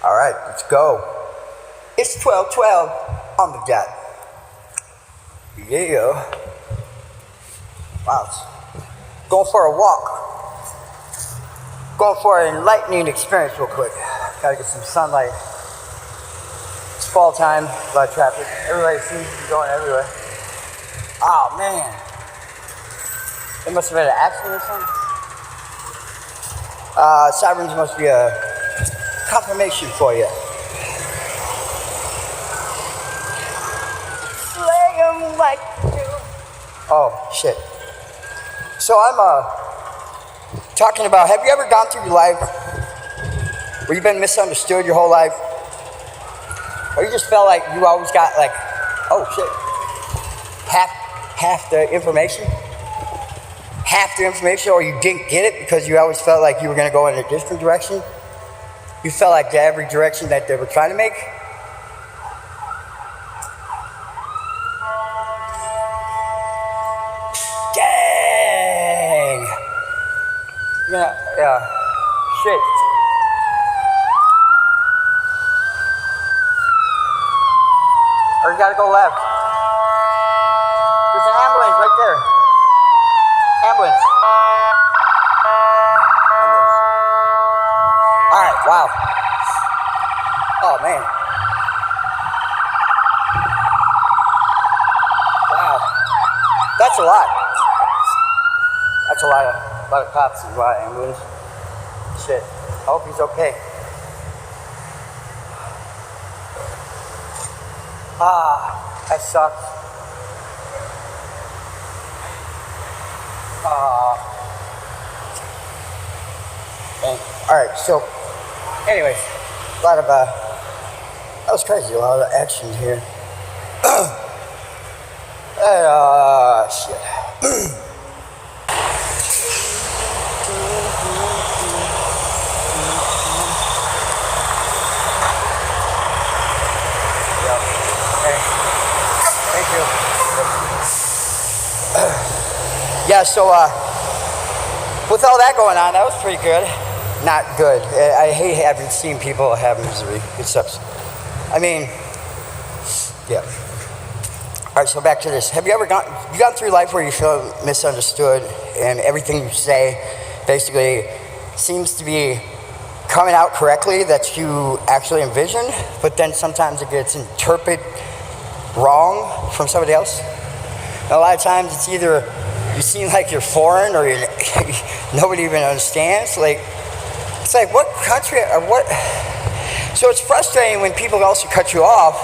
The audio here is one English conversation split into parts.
All right, let's go. It's 12:12 on the dot. Yeah. Wow. Going for a walk. Going for an enlightening experience real quick. Gotta get some sunlight. It's fall time, a lot of traffic. Everybody seems to be going everywhere. Oh man. It must have been an accident or something. Sirens must be a confirmation for you. Slay 'em like you do. Oh, shit. So I'm talking about, have you ever gone through your life where you've been misunderstood your whole life? Or you just felt like you always got like, oh shit, half the information? Half the information, or you didn't get it because you always felt like you were going to go in a different direction? You felt like every direction that they were trying to make? Dang! Yeah. Shit. Or you gotta go left. There's an ambulance right there. Ambulance. Alright, wow. Oh man. Wow. That's a lot. That's a lot of cops and a lot of ambulance. Shit. I hope he's okay. That sucks. Alright, so anyways, a lot of that was crazy, a lot of action here. Shit. Yeah, so with all that going on, that was pretty good. Not good. I hate having seen people have misery. It sucks. I mean, yeah. All right, so back to this. Have you ever gone through life where you feel misunderstood and everything you say basically seems to be coming out correctly that you actually envision, but then sometimes it gets interpreted wrong from somebody else? And a lot of times it's either you seem like you're foreign or nobody even understands. It's like what country or what? So it's frustrating when people also cut you off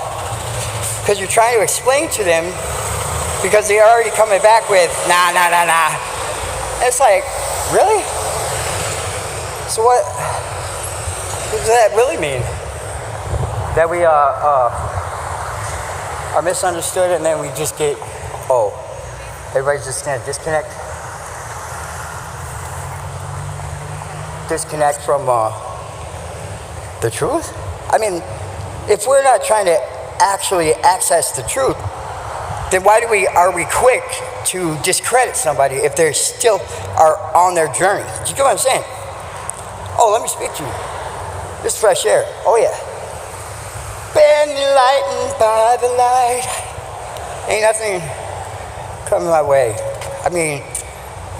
because you're trying to explain to them because they're already coming back with nah. And it's like, really? So what does that really mean? That we are misunderstood and then we just get, everybody's just gonna disconnect from the truth? I mean, if we're not trying to actually access the truth, then why are we quick to discredit somebody if they still are on their journey? Do you get what I'm saying? Oh, let me speak to you. This is fresh air. Oh yeah. Been enlightened by the light. Ain't nothing coming my way. I mean,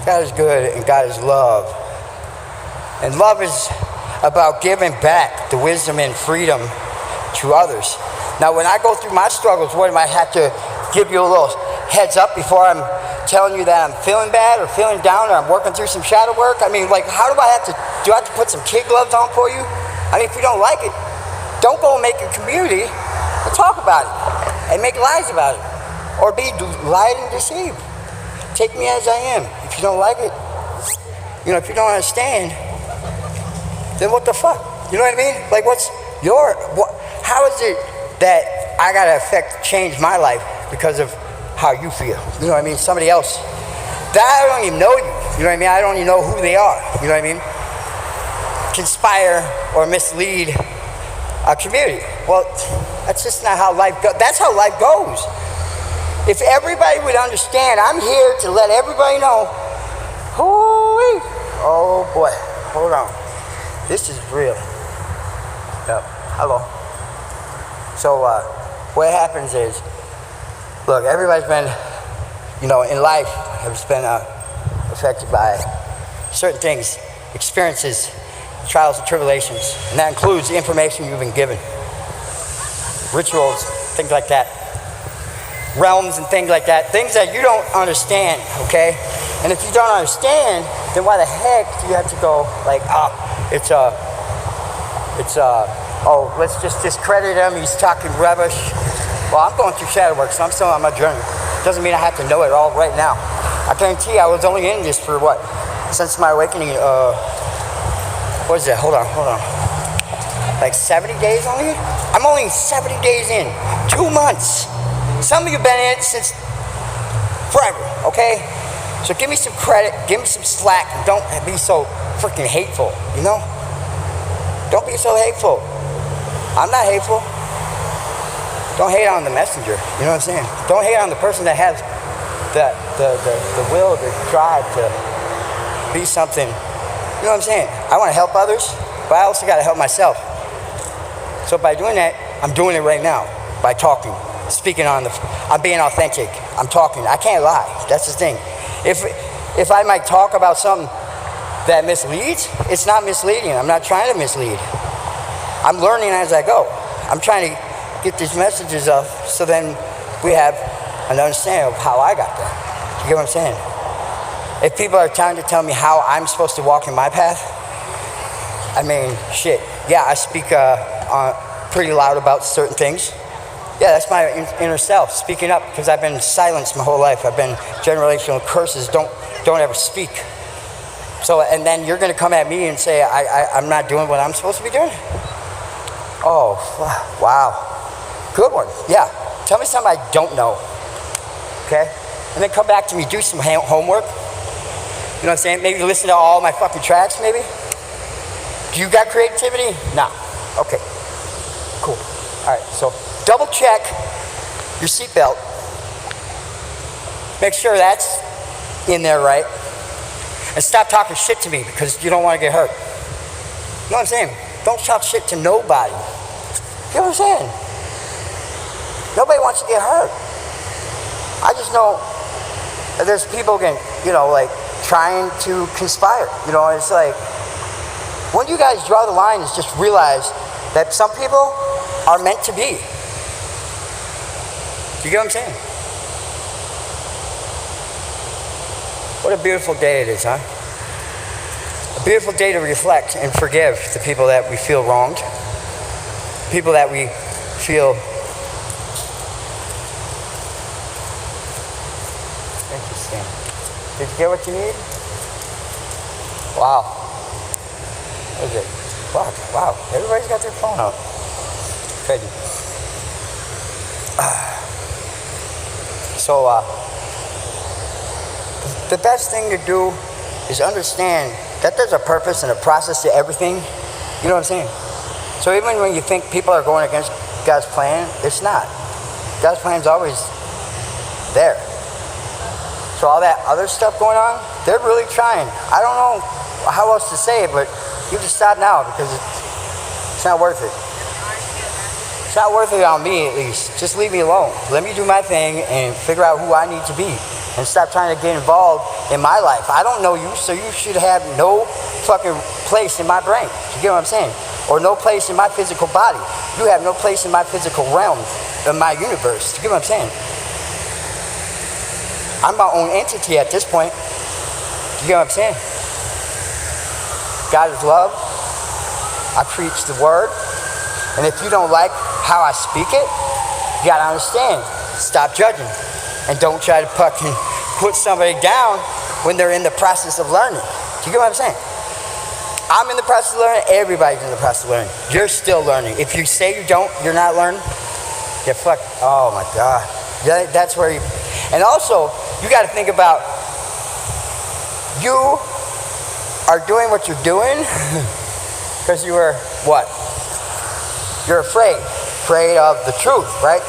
God is good and God is love. And love is about giving back the wisdom and freedom to others. Now, when I go through my struggles, what am I have to give you a little heads up before I'm telling you that I'm feeling bad or feeling down or I'm working through some shadow work? I mean, like, do I have to put some kid gloves on for you? I mean, if you don't like it, don't go and make a community and talk about it and make lies about it or be lied and deceived. Take me as I am. If you don't like it, if you don't understand, then what the fuck? You know what I mean? Like, how is it that I gotta change my life because of how you feel? You know what I mean? Somebody else. That I don't even know you. You know what I mean? I don't even know who they are. You know what I mean? Conspire or mislead a community. Well, that's just not how life goes. That's how life goes. If everybody would understand, I'm here to let everybody know. Oh boy, hold on. This is real. Yep. Hello. So what happens is, look, everybody's been, in life has been affected by certain things, experiences, trials and tribulations, and that includes the information you've been given, rituals, things like that, realms and things like that, things that you don't understand, okay? And if you don't understand, then why the heck do you have to go like, let's just discredit him, he's talking rubbish. Well, I'm going through shadow work, so I'm still on my journey. Doesn't mean I have to know it all right now. I guarantee you I was only in this for what? Since my awakening, what is it? Hold on. Like 70 days only? I'm only 70 days in. 2 months. Some of you have been in it since forever, okay? So give me some credit, give me some slack, and don't be so freaking hateful, Don't be so hateful. I'm not hateful. Don't hate on the messenger, you know what I'm saying? Don't hate on the person that has the will, the drive to be something. You know what I'm saying? I want to help others, but I also got to help myself. So by doing that, I'm doing it right now. By talking, speaking I'm being authentic. I'm talking. I can't lie. That's the thing. If I might talk about something that misleads, it's not misleading. I'm not trying to mislead. I'm learning as I go. I'm trying to get these messages up so then we have an understanding of how I got there. You get what I'm saying? If people are trying to tell me how I'm supposed to walk in my path, I mean, shit. Yeah, I speak pretty loud about certain things. Yeah, that's my inner self, speaking up, because I've been silenced my whole life. I've been generational curses, don't ever speak. So, and then you're going to come at me and say, I'm not doing what I'm supposed to be doing? Oh, wow. Good one. Yeah. Tell me something I don't know. Okay? And then come back to me, do some homework. You know what I'm saying? Maybe listen to all my fucking tracks, maybe? Do you got creativity? Nah. Okay. Cool. All right. So double check your seatbelt. Make sure that's in there right. And stop talking shit to me because you don't want to get hurt. You know what I'm saying? Don't talk shit to nobody. You know what I'm saying? Nobody wants to get hurt. I just know that there's people again, trying to conspire. It's like, when you guys draw the line is just realize that some people are meant to be. Do you get what I'm saying? What a beautiful day it is, huh? A beautiful day to reflect and forgive the people that we feel wronged, people that we feel. Interesting. Did you get what you need? Wow. What is it? Wow. Everybody's got their phone out. Crazy. So, the best thing to do is understand that there's a purpose and a process to everything. You know what I'm saying? So even when you think people are going against God's plan, it's not. God's plan's always there. So all that other stuff going on, they're really trying. I don't know how else to say it, but you just stop now because it's not worth it. It's not worth it on me, at least. Just leave me alone. Let me do my thing and figure out who I need to be. And stop trying to get involved in my life. I don't know you, so you should have no fucking place in my brain. You get what I'm saying? Or no place in my physical body. You have no place in my physical realm, in my universe. You get what I'm saying? I'm my own entity at this point. You get what I'm saying? God is love. I preach the word. And if you don't like how I speak it, you gotta understand. Stop judging. And don't try to fucking put somebody down when they're in the process of learning. Do you get what I'm saying? I'm in the process of learning. Everybody's in the process of learning. You're still learning. If you say you're not learning, you're fucked. Oh my God. That's where you... And also, you got to think about, you are doing what you're doing because you are what? You're afraid of the truth, right?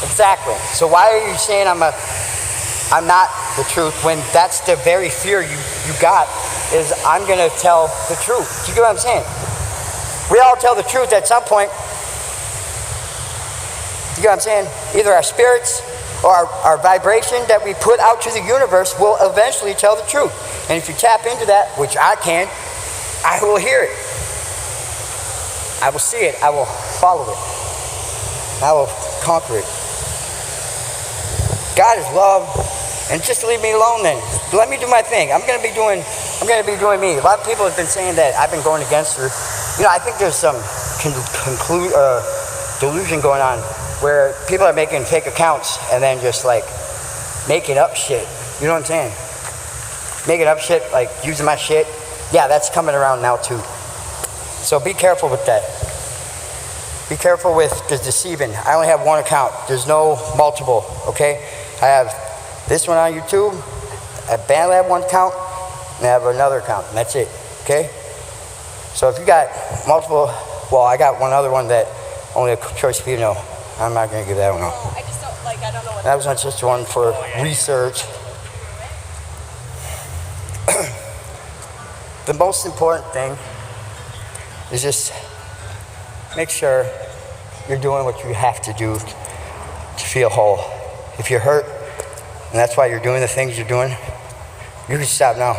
Exactly. So why are you saying I'm not the truth when that's the very fear you got is I'm going to tell the truth. Do you get what I'm saying? We all tell the truth at some point. You know what I'm saying? Either our spirits or our vibration that we put out to the universe will eventually tell the truth. And if you tap into that, which I can, I will hear it. I will see it. I will follow it. I will conquer it. God is love, and just leave me alone then. Let me do my thing. I'm gonna be doing me. A lot of people have been saying that I've been going against her. You know, I think there's some delusion going on where people are making fake accounts and then just like making up shit. You know what I'm saying? Making up shit, like using my shit. Yeah, that's coming around now too. So be careful with that. Be careful with the deceiving. I only have one account. There's no multiple, okay? I have this one on YouTube, a BandLab one account, and I have another account, and that's it, okay? So if you got multiple, well, I got one other one that only a choice of you know. I'm not gonna give that one up. Oh, I just don't, like, I don't know what that was not just one for research. The most important thing is just make sure you're doing what you have to do to feel whole. If you're hurt, and that's why you're doing the things you're doing, you can stop now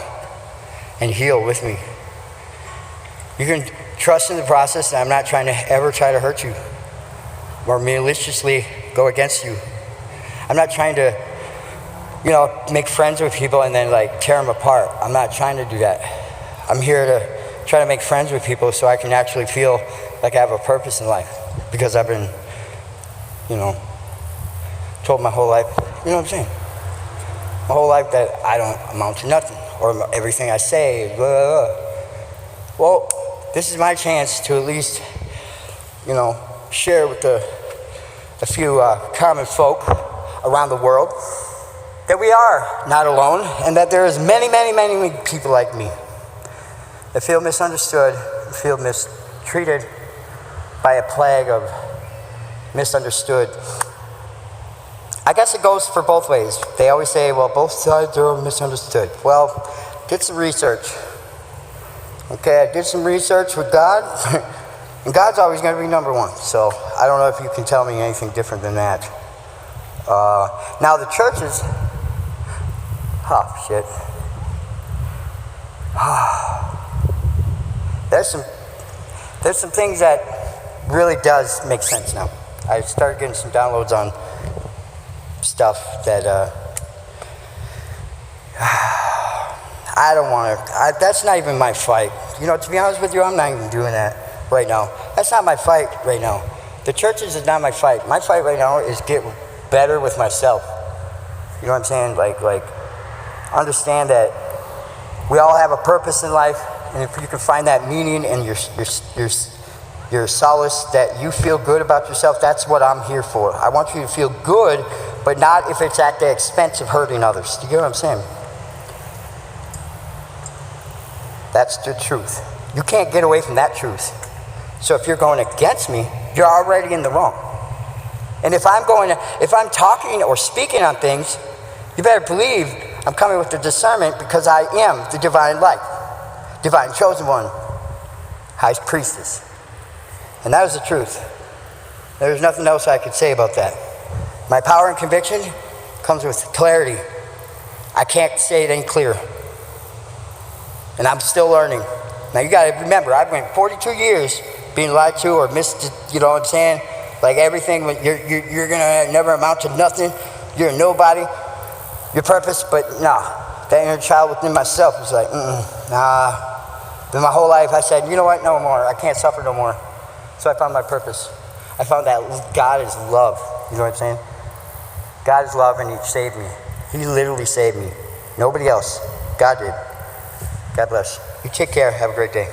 and heal with me. You can trust in the process, and I'm not trying to ever try to hurt you or maliciously go against you. I'm not trying to, you know, make friends with people and then like tear them apart. I'm not trying to do that. I'm here to try to make friends with people so I can actually feel like I have a purpose in life, because I've been, you know, told my whole life, you know what I'm saying? My whole life that I don't amount to nothing, or everything I say, blah, blah, blah. Well, this is my chance to at least, you know, share with a few common folk around the world that we are not alone, and that there is many, many, many people like me that feel misunderstood, feel mistreated by a plague of misunderstood. I guess it goes for both ways. They always say, well, both sides are misunderstood. Well, did some research. Okay, I did some research with God, and God's always going to be number one. So I don't know if you can tell me anything different than that. Now the churches, oh shit. There's some things that really does make sense now. I started getting some downloads on stuff that I don't want to. That's not even my fight. You know, to be honest with you, I'm not even doing that right now. That's not my fight right now. The churches is not my fight. My fight right now is get better with myself. You know what I'm saying? Like understand that we all have a purpose in life, and if you can find that meaning and your solace, that you feel good about yourself, that's what I'm here for. I want you to feel good, but not if it's at the expense of hurting others. Do you get what I'm saying? That's the truth. You can't get away from that truth. So if you're going against me, you're already in the wrong. And if I'm talking or speaking on things, you better believe I'm coming with the discernment, because I am the divine light, divine chosen one, high priestess. And that is the truth. There's nothing else I could say about that. My power and conviction comes with clarity. I can't say it any clearer. And I'm still learning. Now you gotta remember, I've went 42 years being lied to or missed, you know what I'm saying? Like everything, you're gonna never amount to nothing. You're a nobody. Your purpose, but nah. That inner child within myself was like, nah. Then my whole life I said, you know what, no more. I can't suffer no more. So I found my purpose. I found that God is love. You know what I'm saying? God is love, and He saved me. He literally saved me. Nobody else. God did. God bless. You take care. Have a great day.